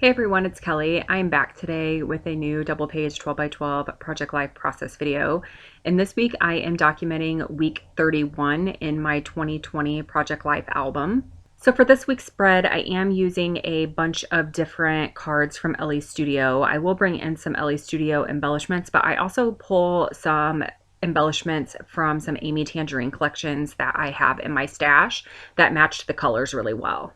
Hey everyone, it's Kelly. I'm back today with a new double page 12 by 12 project life process video. And this week I am documenting week 31 in my 2020 project life album. So for this week's spread, I am using a bunch of different cards from Elle Studio. I will bring in some Elle Studio embellishments, but I also pull some embellishments from some Amy Tangerine collections that I have in my stash that matched the colors really well.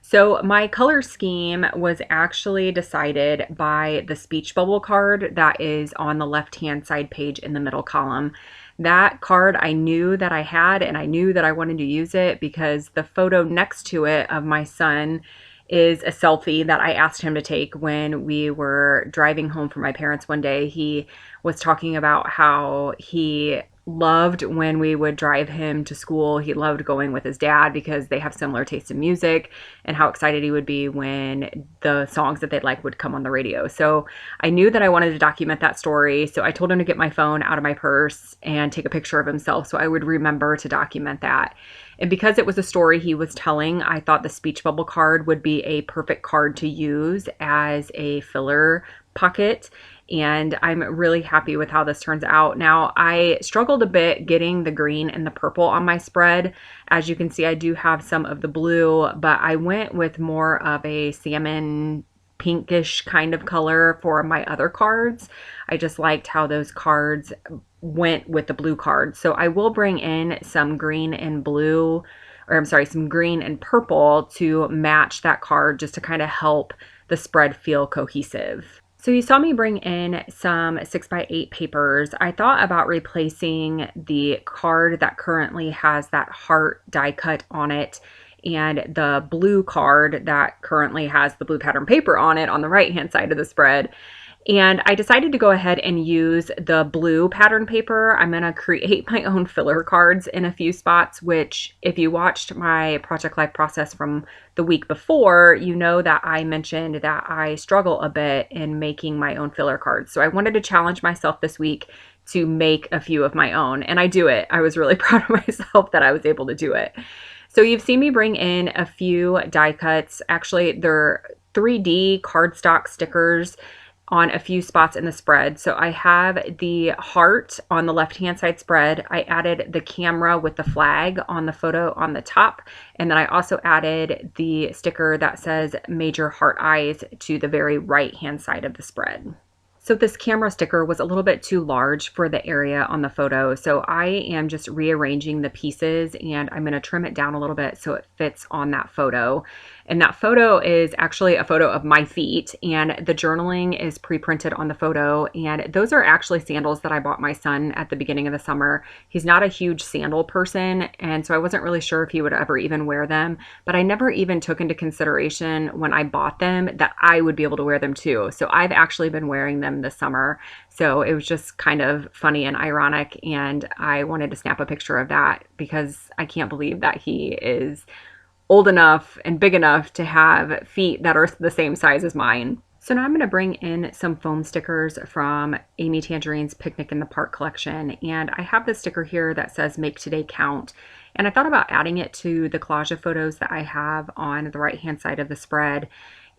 So my color scheme was actually decided by the speech bubble card that is on the left-hand side page in the middle column. That card I knew that I had, and I knew that I wanted to use it because the photo next to it of my son is a selfie that I asked him to take when we were driving home from my parents one day. He was talking about how he loved when we would drive him to school. He loved going with his dad because they have similar tastes in music, and how excited he would be when the songs that they'd like would come on the radio. So I knew that I wanted to document that story. So I told him to get my phone out of my purse and take a picture of himself so I would remember to document that. And because it was a story he was telling, I thought the speech bubble card would be a perfect card to use as a filler pocket. And I'm really happy with how this turns out. Now, I struggled a bit getting the green and the purple on my spread. As you can see, I do have some of the blue, but I went with more of a salmon pinkish kind of color for my other cards. I just liked how those cards went with the blue cards. So I will bring in some green and blue, or I'm sorry, some green and purple to match that card just to kind of help the spread feel cohesive. So you saw me bring in some 6x8 papers. I thought about replacing the card that currently has that heart die cut on it and the blue card that currently has the blue pattern paper on it on the right hand side of the spread. And I decided to go ahead and use the blue pattern paper. I'm going to create my own filler cards in a few spots, which if you watched my project life process from the week before, you know that I mentioned that I struggle a bit in making my own filler cards. So I wanted to challenge myself this week to make a few of my own, and I do it. I was really proud of myself that I was able to do it. So you've seen me bring in a few die cuts. Actually, they're 3D cardstock stickers on a few spots in the spread. So I have the heart on the left-hand side spread. I added the camera with the flag on the photo on the top. And then I also added the sticker that says major heart eyes to the very right-hand side of the spread. So this camera sticker was a little bit too large for the area on the photo. So I am just rearranging the pieces and I'm going to trim it down a little bit so it fits on that photo. And that photo is actually a photo of my feet, and the journaling is pre-printed on the photo. And those are actually sandals that I bought my son at the beginning of the summer. He's not a huge sandal person, and so I wasn't really sure if he would ever even wear them, but I never even took into consideration when I bought them that I would be able to wear them too. So I've actually been wearing them this summer. So it was just kind of funny and ironic, and I wanted to snap a picture of that because I can't believe that he is old enough and big enough to have feet that are the same size as mine. So now I'm going to bring in some foam stickers from Amy Tangerine's Picnic in the Park collection. And I have this sticker here that says Make Today Count. And I thought about adding it to the collage of photos that I have on the right-hand side of the spread.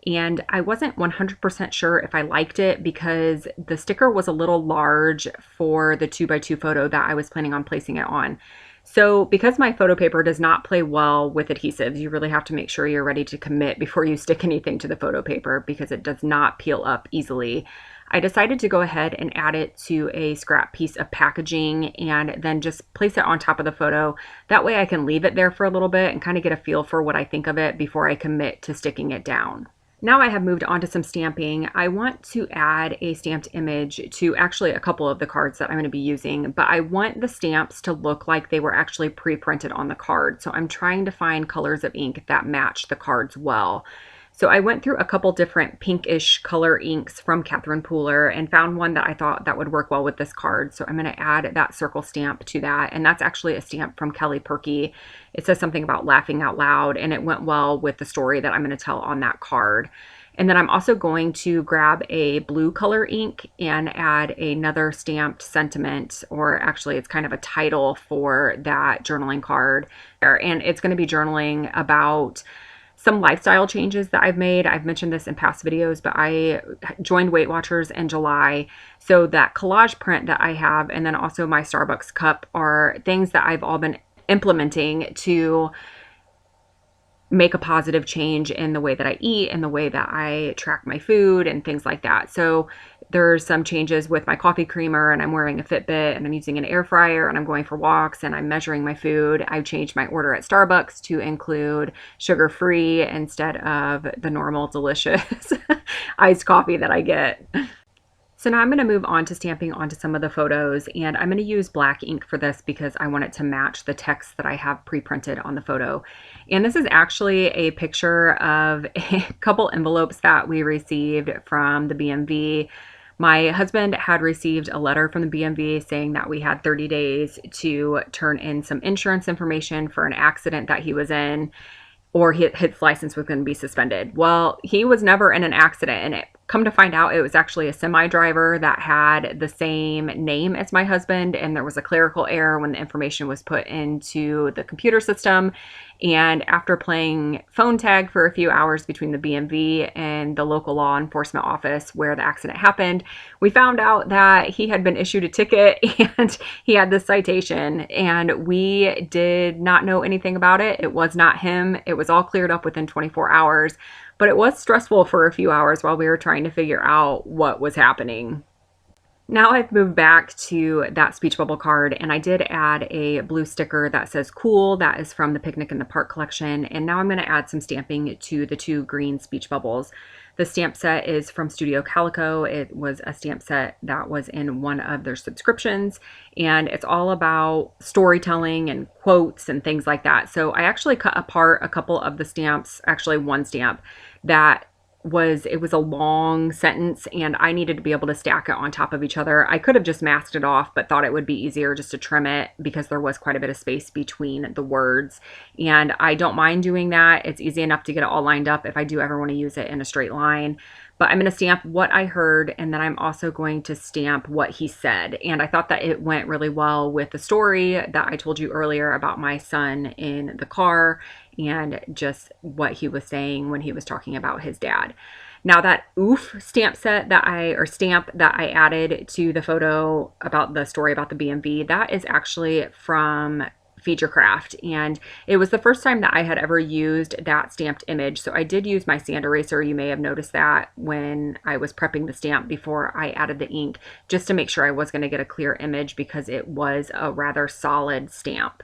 And I wasn't 100% sure if I liked it because the sticker was a little large for the 2x2 photo that I was planning on placing it on. So because my photo paper does not play well with adhesives, you really have to make sure you're ready to commit before you stick anything to the photo paper because it does not peel up easily. I decided to go ahead and add it to a scrap piece of packaging and then just place it on top of the photo. That way I can leave it there for a little bit and kind of get a feel for what I think of it before I commit to sticking it down. Now I have moved on to some stamping. I want to add a stamped image to actually a couple of the cards that I'm going to be using, but I want the stamps to look like they were actually pre-printed on the card. So I'm trying to find colors of ink that match the cards well. So I went through a couple different pinkish color inks from Catherine Pooler and found one that I thought that would work well with this card. So I'm going to add that circle stamp to that. And that's actually a stamp from Kelly Perky. It says something about laughing out loud, and it went well with the story that I'm going to tell on that card. And then I'm also going to grab a blue color ink and add another stamped sentiment, or actually it's kind of a title for that journaling card. And it's going to be journaling about some lifestyle changes that I've made. I've mentioned this in past videos, but I joined Weight Watchers in July. So that collage print that I have, and then also my Starbucks cup, are things that I've all been implementing to make a positive change in the way that I eat and the way that I track my food and things like that. So there's some changes with my coffee creamer, and I'm wearing a Fitbit, and I'm using an air fryer, and I'm going for walks, and I'm measuring my food. I've changed my order at Starbucks to include sugar-free instead of the normal delicious iced coffee that I get. So now I'm going to move on to stamping onto some of the photos, and I'm going to use black ink for this because I want it to match the text that I have pre-printed on the photo. And this is actually a picture of a couple envelopes that we received from the BMV. My husband had received a letter from the BMV saying that we had 30 days to turn in some insurance information for an accident that he was in, or his license was going to be suspended. Well, he was never in an accident, and come to find out, it was actually a semi driver that had the same name as my husband, and there was a clerical error when the information was put into the computer system. And after playing phone tag for a few hours between the BMV and the local law enforcement office where the accident happened, we found out that he had been issued a ticket and he had this citation, and we did not know anything about it. It was not him. It was all cleared up within 24 hours, but it was stressful for a few hours while we were trying to figure out what was happening. Now I've moved back to that speech bubble card, and I did add a blue sticker that says cool. That is from the Picnic in the Park collection. And now I'm going to add some stamping to the 2 green speech bubbles. The stamp set is from Studio Calico. It was a stamp set that was in one of their subscriptions, and it's all about storytelling and quotes and things like that. So I actually cut apart a couple of the stamps, actually one stamp that was a long sentence, and I needed to be able to stack it on top of each other. I could have just masked it off, but thought it would be easier just to trim it because there was quite a bit of space between the words. And I don't mind doing that. It's easy enough to get it all lined up if I do ever want to use it in a straight line. But I'm going to stamp what I heard, and then I'm also going to stamp what he said. And I thought that it went really well with the story that I told you earlier about my son in the car and just what he was saying when he was talking about his dad. Now that oof stamp set that stamp that I added to the photo about the story about the BMV, that is actually from Featurecraft, and it was the first time that I had ever used that stamped image. So I did use my sand eraser. You may have noticed that when I was prepping the stamp before I added the ink, just to make sure I was going to get a clear image because it was a rather solid stamp.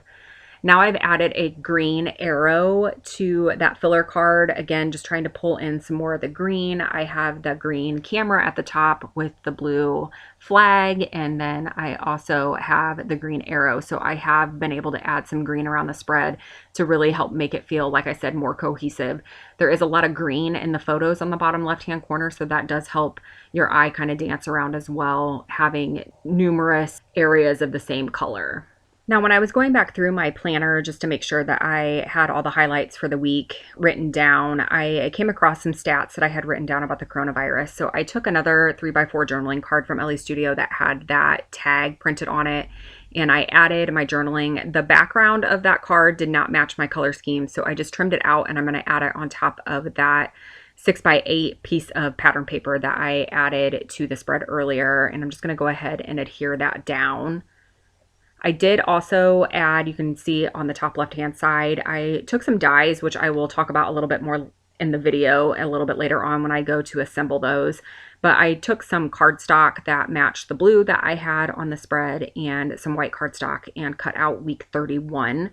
Now I've added a green arrow to that filler card. Again, just trying to pull in some more of the green. I have the green camera at the top with the blue flag, and then I also have the green arrow. So I have been able to add some green around the spread to really help make it feel, like I said, more cohesive. There is a lot of green in the photos on the bottom left-hand corner, so that does help your eye kind of dance around as well, having numerous areas of the same color. Now, when I was going back through my planner just to make sure that I had all the highlights for the week written down, I came across some stats that I had written down about the coronavirus. So I took another 3x4 journaling card from Elle Studio that had that tag printed on it, and I added my journaling. The background of that card did not match my color scheme, so I just trimmed it out, and I'm going to add it on top of that 6x8 piece of pattern paper that I added to the spread earlier, and I'm just going to go ahead and adhere that down. I did also add, you can see on the top left-hand side, I took some dies, which I will talk about a little bit more in the video a little bit later on when I go to assemble those. But I took some cardstock that matched the blue that I had on the spread and some white cardstock and cut out week 31.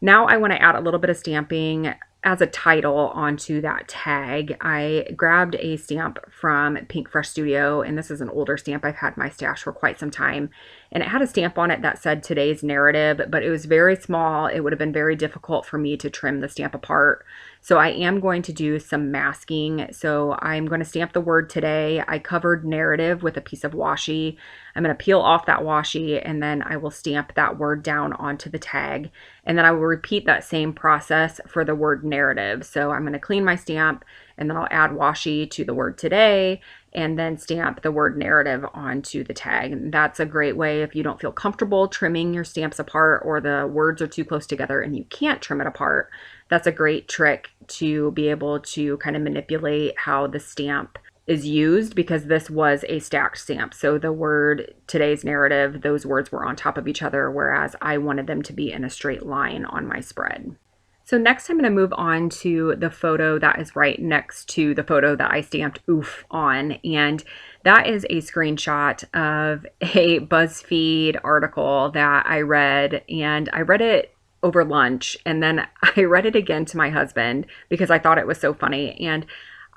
Now I want to add a little bit of stamping as a title onto that tag. I grabbed a stamp from Pink Fresh Studio, and this is an older stamp. I've had my stash for quite some time, and it had a stamp on it that said today's narrative, but it was very small. It would have been very difficult for me to trim the stamp apart. So I am going to do some masking. So I'm going to stamp the word today. I covered narrative with a piece of washi. I'm going to peel off that washi, and then I will stamp that word down onto the tag. And then I will repeat that same process for the word narrative. So I'm going to clean my stamp, and then I'll add washi to the word today, and then stamp the word narrative onto the tag. And that's a great way if you don't feel comfortable trimming your stamps apart, or the words are too close together and you can't trim it apart. That's a great trick to be able to kind of manipulate how the stamp is used, because this was a stacked stamp. So the word today's narrative, those words were on top of each other, whereas I wanted them to be in a straight line on my spread. So next I'm going to move on to the photo that is right next to the photo that I stamped oof on. And that is a screenshot of a BuzzFeed article that I read, and I read it over lunch, and then I read it again to my husband because I thought it was so funny. And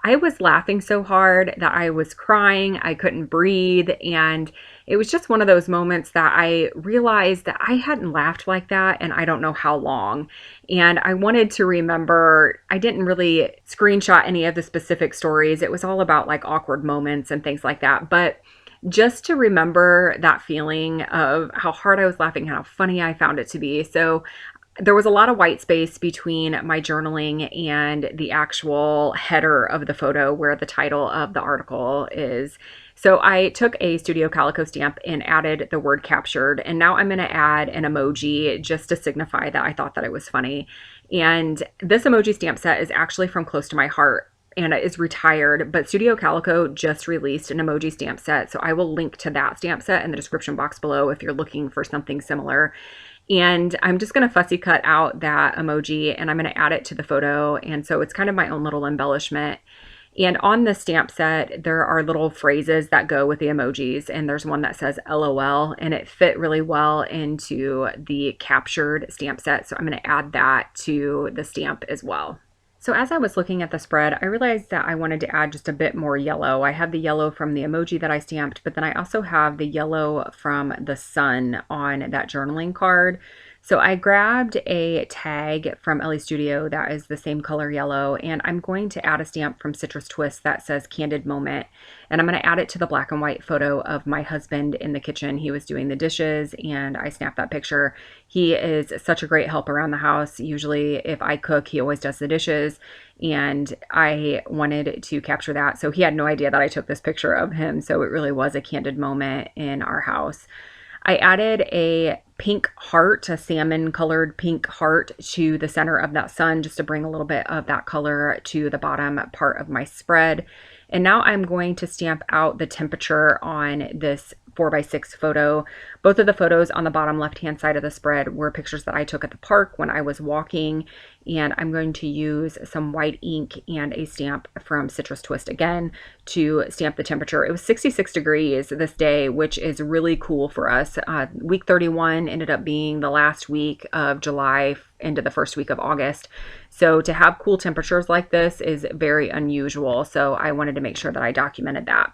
I was laughing so hard that I was crying. I couldn't breathe. And it was just one of those moments that I realized that I hadn't laughed like that and I don't know how long. And I wanted to remember, I didn't really screenshot any of the specific stories. It was all about like awkward moments and things like that. But just to remember that feeling of how hard I was laughing, how funny I found it to be. So there was a lot of white space between my journaling and the actual header of the photo where the title of the article is. So I took a Studio Calico stamp and added the word captured, and now I'm going to add an emoji just to signify that I thought that it was funny. And this emoji stamp set is actually from Close to My Heart, and it is retired, but Studio Calico just released an emoji stamp set. So I will link to that stamp set in the description box below if you're looking for something similar. And I'm just going to fussy cut out that emoji and I'm going to add it to the photo. And so it's kind of my own little embellishment. And on the stamp set, there are little phrases that go with the emojis. And there's one that says LOL, and it fit really well into the captured stamp set. So I'm going to add that to the stamp as well. So as I was looking at the spread, I realized that I wanted to add just a bit more yellow. I have the yellow from the emoji that I stamped, but then I also have the yellow from the sun on that journaling card. So I grabbed a tag from Elle Studio that is the same color yellow, and I'm going to add a stamp from Citrus Twist that says Candid Moment. And I'm going to add it to the black and white photo of my husband in the kitchen. He was doing the dishes and I snapped that picture. He is such a great help around the house. Usually if I cook, he always does the dishes, and I wanted to capture that. So he had no idea that I took this picture of him. So it really was a candid moment in our house. I added a pink heart, a salmon colored pink heart to the center of that sun, just to bring a little bit of that color to the bottom part of my spread. And now I'm going to stamp out the temperature on this 4x6 photo. Both of the photos on the bottom left-hand side of the spread were pictures that I took at the park when I was walking, and I'm going to use some white ink and a stamp from Citrus Twist again to stamp the temperature. It was 66 degrees this day, which is really cool for us. Week 31 ended up being the last week of July into the first week of August. So to have cool temperatures like this is very unusual. So I wanted to make sure that I documented that.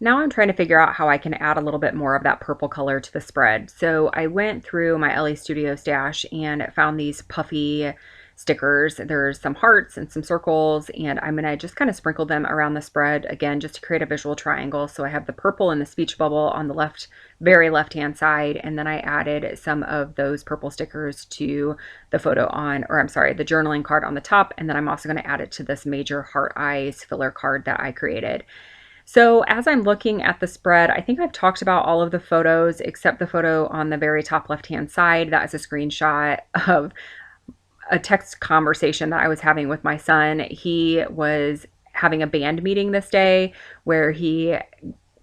Now I'm trying to figure out how I can add a little bit more of that purple color to the spread. So I went through my Elle Studio stash and found these puffy stickers. There's some hearts and some circles, and I'm going to just kind of sprinkle them around the spread again just to create a visual triangle. So I have the purple and the speech bubble on the left, very left-hand side, and then I added some of those purple stickers to the photo on, or I'm sorry, the journaling card on the top, and then I'm also going to add it to this major heart eyes filler card that I created. So as I'm looking at the spread, I think I've talked about all of the photos except the photo on the very top left-hand side. That is a screenshot of a text conversation that I was having with my son. He was having a band meeting this day where he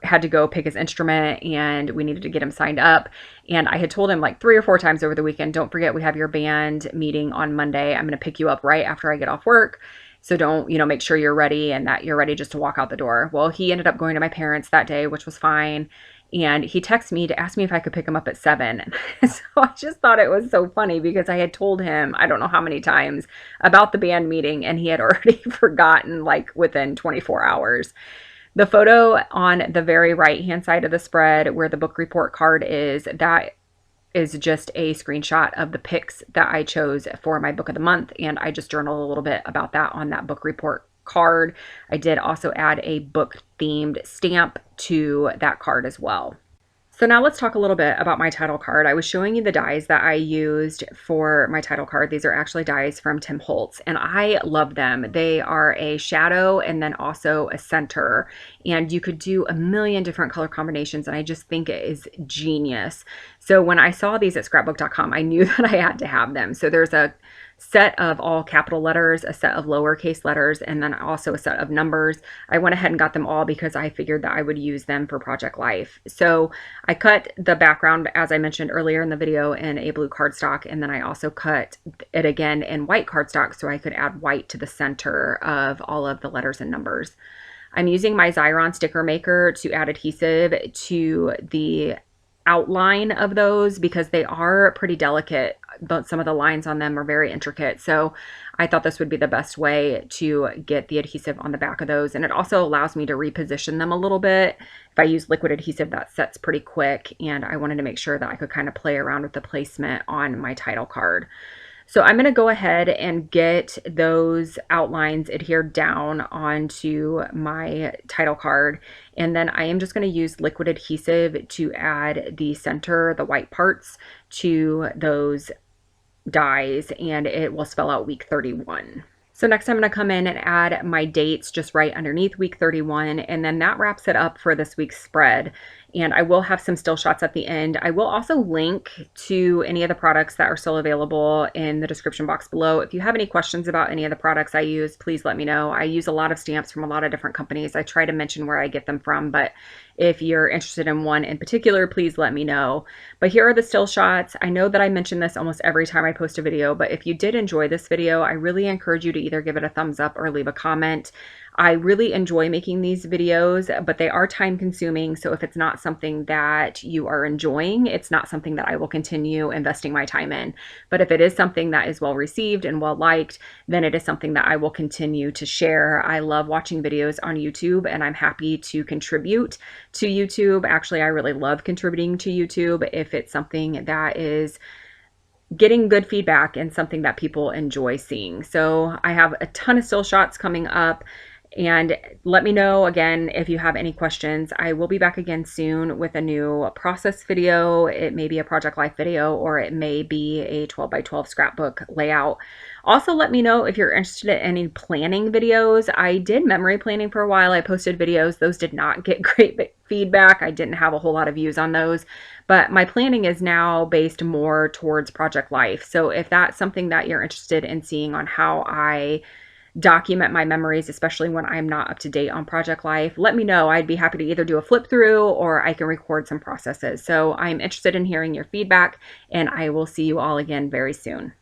had to go pick his instrument and we needed to get him signed up. And I had told him like 3 or 4 times over the weekend, don't forget we have your band meeting on Monday. I'm going to pick you up right after I get off work. So don't, make sure you're ready and that you're ready just to walk out the door. Well, he ended up going to my parents that day, which was fine. And he texted me to ask me if I could pick him up at 7. So I just thought it was so funny because I had told him, I don't know how many times, about the band meeting, and he had already forgotten like within 24 hours. The photo on the very right-hand side of the spread where the book report card is, that is just a screenshot of the pics that I chose for my book of the month. And I just journaled a little bit about that on that book report card. I did also add a book themed stamp to that card as well. So now let's talk a little bit about my title card. I was showing you the dies that I used for my title card. These are actually dies from Tim Holtz, and I love them. They are a shadow and then also a center, and you could do a million different color combinations, and I just think it is genius. So when I saw these at scrapbook.com, I knew that I had to have them. So there's a set of all capital letters, a set of lowercase letters, and then also a set of numbers. I went ahead and got them all because I figured that I would use them for Project Life. So I cut the background, as I mentioned earlier in the video, in a blue cardstock, and then I also cut it again in white cardstock so I could add white to the center of all of the letters and numbers. I'm using my Xyron sticker maker to add adhesive to the outline of those because they are pretty delicate, but some of the lines on them are very intricate. So I thought this would be the best way to get the adhesive on the back of those. And it also allows me to reposition them a little bit. If I use liquid adhesive, that sets pretty quick. And I wanted to make sure that I could kind of play around with the placement on my title card. So I'm going to go ahead and get those outlines adhered down onto my title card. And then I am just going to use liquid adhesive to add the center, the white parts, to those dies, and it will spell out week 31. So next I'm going to come in and add my dates just right underneath week 31, and then that wraps it up for this week's spread. And I will have some still shots at the end. I will also link to any of the products that are still available in the description box below. If you have any questions about any of the products I use, please let me know. I use a lot of stamps from a lot of different companies. I try to mention where I get them from, but if you're interested in one in particular, please let me know. But here are the still shots. I know that I mention this almost every time I post a video, but if you did enjoy this video, I really encourage you to either give it a thumbs up or leave a comment. I really enjoy making these videos, but they are time consuming. So if it's not something that you are enjoying, it's not something that I will continue investing my time in. But if it is something that is well received and well liked, then it is something that I will continue to share. I love watching videos on YouTube, and I'm happy to contribute to YouTube. Actually, I really love contributing to YouTube if it's something that is getting good feedback and something that people enjoy seeing. So I have a ton of still shots coming up. And let me know again if you have any questions. I will be back again soon with a new process video. It may be a Project Life video, or it may be a 12 by 12 scrapbook layout. Also, let me know if you're interested in any planning videos. I did memory planning for a while. I posted videos. Those did not get great feedback. I didn't have a whole lot of views on those. But my planning is now based more towards Project Life. So if that's something that you're interested in seeing on how I document my memories, especially when I'm not up to date on Project Life, let me know. I'd be happy to either do a flip through or I can record some processes. So I'm interested in hearing your feedback, and I will see you all again very soon.